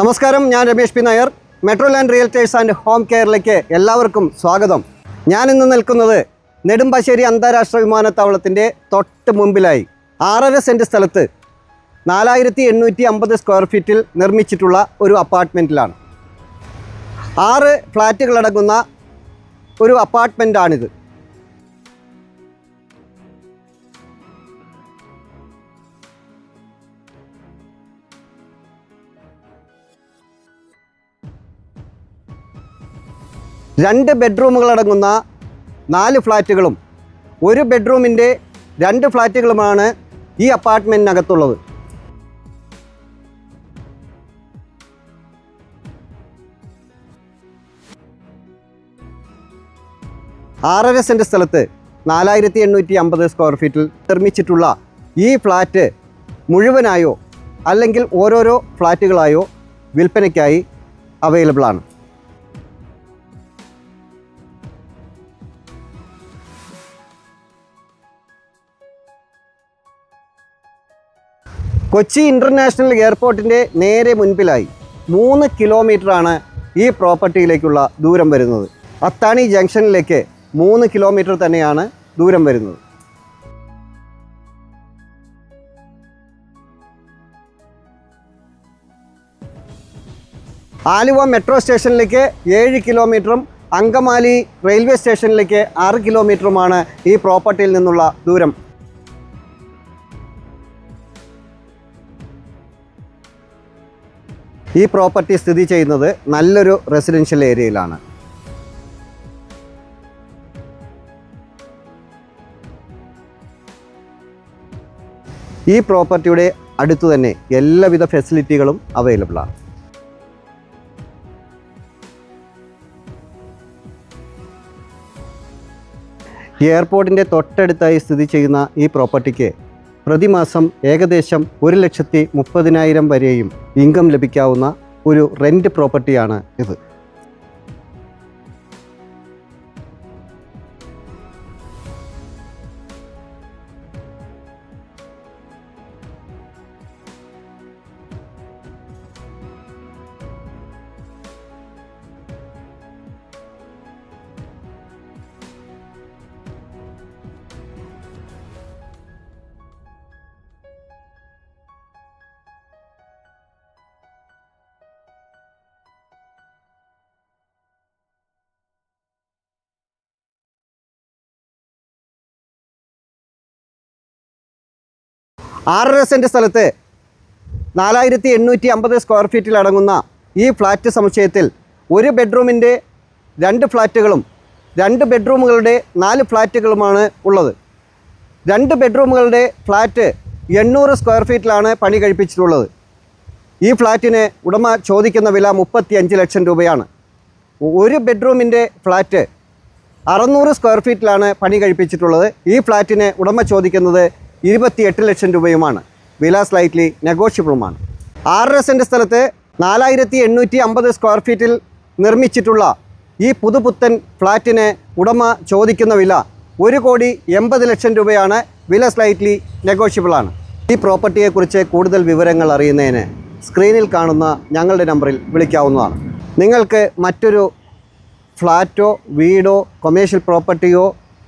നമസ്കാരം, ഞാൻ Ramesh P Nair. Metro land realtors and home കെയറിലേക്ക് എല്ലാവർക്കും സ്വാഗതം. ഞാനിന്ന് നിൽക്കുന്നത് നെടുമ്പാശ്ശേരി അന്താരാഷ്ട്ര വിമാനത്താവളത്തിൻ്റെ തൊട്ട് മുമ്പിലായി 6.5 സെൻറ്റ് സ്ഥലത്ത് 4850 സ്ക്വയർ ഫീറ്റിൽ നിർമ്മിച്ചിട്ടുള്ള ഒരു അപ്പാർട്ട്മെൻറ്റിലാണ്. 6 ഫ്ലാറ്റുകളടങ്ങുന്ന ഒരു അപ്പാർട്ട്മെൻറ്റാണിത്. രണ്ട് ബെഡ്റൂമുകളടങ്ങുന്ന 4 ഫ്ലാറ്റുകളും 1 ബെഡ്റൂമിൻ്റെ 2 ഫ്ലാറ്റുകളുമാണ് ഈ അപ്പാർട്ട്മെൻറ്റിനകത്തുള്ളത്. ആറര സെൻറ്റ് സ്ഥലത്ത് 4850 സ്ക്വയർ ഫീറ്റിൽ നിർമ്മിച്ചിട്ടുള്ള ഈ ഫ്ലാറ്റ് മുഴുവനായോ അല്ലെങ്കിൽ ഓരോരോ ഫ്ലാറ്റുകളായോ വിൽപ്പനയ്ക്കായി അവൈലബിളാണ്. കൊച്ചി ഇൻ്റർനാഷണൽ എയർപോർട്ടിൻ്റെ നേരെ മുൻപിലായി 3 കിലോമീറ്ററാണ് ഈ പ്രോപ്പർട്ടിയിലേക്കുള്ള ദൂരം വരുന്നത്. അത്താണി ജംഗ്ഷനിലേക്ക് 3 കിലോമീറ്റർ തന്നെയാണ് ദൂരം വരുന്നത്. ആലുവ മെട്രോ സ്റ്റേഷനിലേക്ക് 7 കിലോമീറ്ററും അങ്കമാലി റെയിൽവേ സ്റ്റേഷനിലേക്ക് 6 കിലോമീറ്ററുമാണ് ഈ പ്രോപ്പർട്ടിയിൽ നിന്നുള്ള ദൂരം. ഈ പ്രോപ്പർട്ടി സ്ഥിതി ചെയ്യുന്നത് നല്ലൊരു റെസിഡൻഷ്യൽ ഏരിയയിലാണ്. ഈ പ്രോപ്പർട്ടിയുടെ അടുത്തു തന്നെ എല്ലാവിധ ഫെസിലിറ്റികളും അവൈലബിളാണ്. എയർപോർട്ടിൻ്റെ തൊട്ടടുത്തായി സ്ഥിതി ചെയ്യുന്ന ഈ പ്രോപ്പർട്ടിക്ക് പ്രതിമാസം ഏകദേശം 1,30,000 വരെയും ഇൻകം ലഭിക്കാവുന്ന ഒരു റെൻറ്റ് പ്രോപ്പർട്ടിയാണ് ഇത്. ആറര സെൻറ്റ് സ്ഥലത്ത് 4850 സ്ക്വയർ ഫീറ്റിൽ അടങ്ങുന്ന ഈ ഫ്ലാറ്റ് സമുച്ചയത്തിൽ 1 ബെഡ്റൂമിൻ്റെ 2 ഫ്ലാറ്റുകളും 2 ബെഡ്റൂമുകളുടെ 4 ഫ്ലാറ്റുകളുമാണ് ഉള്ളത്. 2 ബെഡ്റൂമുകളുടെ ഫ്ലാറ്റ് 800 സ്ക്വയർ ഫീറ്റിലാണ് പണി കഴിപ്പിച്ചിട്ടുള്ളത്. ഈ ഫ്ലാറ്റിന് ഉടമ ചോദിക്കുന്ന വില 35 ലക്ഷം രൂപയാണ്. 1 ബെഡ്റൂമിൻ്റെ ഫ്ലാറ്റ് 600 സ്ക്വയർ ഫീറ്റിലാണ് പണി കഴിപ്പിച്ചിട്ടുള്ളത്. ഈ ഫ്ലാറ്റിന് ഉടമ ചോദിക്കുന്നത് 28 ലക്ഷം രൂപയുമാണ്. വില സ്ലൈറ്റ്ലി നെഗോഷ്യബിളുമാണ്. 6.5 സെൻറ്റ് സ്ഥലത്ത് 4850 സ്ക്വയർ ഫീറ്റിൽ നിർമ്മിച്ചിട്ടുള്ള ഈ പുതുപുത്തൻ ഫ്ലാറ്റിന് ഉടമ ചോദിക്കുന്ന വില 1,80,00,000 രൂപയാണ്. വില സ്ലൈറ്റ്ലി നെഗോഷ്യബിളാണ്. ഈ പ്രോപ്പർട്ടിയെക്കുറിച്ച് കൂടുതൽ വിവരങ്ങൾ അറിയുന്നതിന് സ്ക്രീനിൽ കാണുന്ന ഞങ്ങളുടെ നമ്പറിൽ വിളിക്കാവുന്നതാണ്. നിങ്ങൾക്ക് മറ്റൊരു ഫ്ലാറ്റോ വീടോ കൊമേഴ്ഷ്യൽ പ്രോപ്പർട്ടിയോ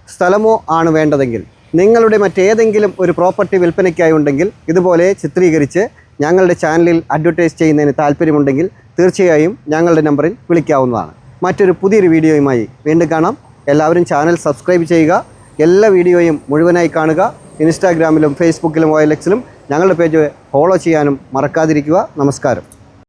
സ്ഥലമോ ആണ് വേണ്ടതെങ്കിൽ, നിങ്ങളുടെ മറ്റേതെങ്കിലും ഒരു പ്രോപ്പർട്ടി വിൽപ്പനയ്ക്കായി ഉണ്ടെങ്കിൽ ഇതുപോലെ ചിത്രീകരിച്ച് ഞങ്ങളുടെ ചാനലിൽ അഡ്വർടൈസ് ചെയ്യുന്നതിന് താല്പര്യമുണ്ടെങ്കിൽ തീർച്ചയായും ഞങ്ങളുടെ നമ്പറിൽ വിളിക്കാവുന്നതാണ്. മറ്റൊരു പുതിയൊരു വീഡിയോയുമായി വീണ്ടും കാണാം. എല്ലാവരും ചാനൽ സബ്സ്ക്രൈബ് ചെയ്യുക. എല്ലാ വീഡിയോയും മുഴുവനായി കാണുക. ഇൻസ്റ്റാഗ്രാമിലും ഫേസ്ബുക്കിലും OLX ഞങ്ങളുടെ പേജ് ഫോളോ ചെയ്യാനും മറക്കാതിരിക്കുക. നമസ്കാരം.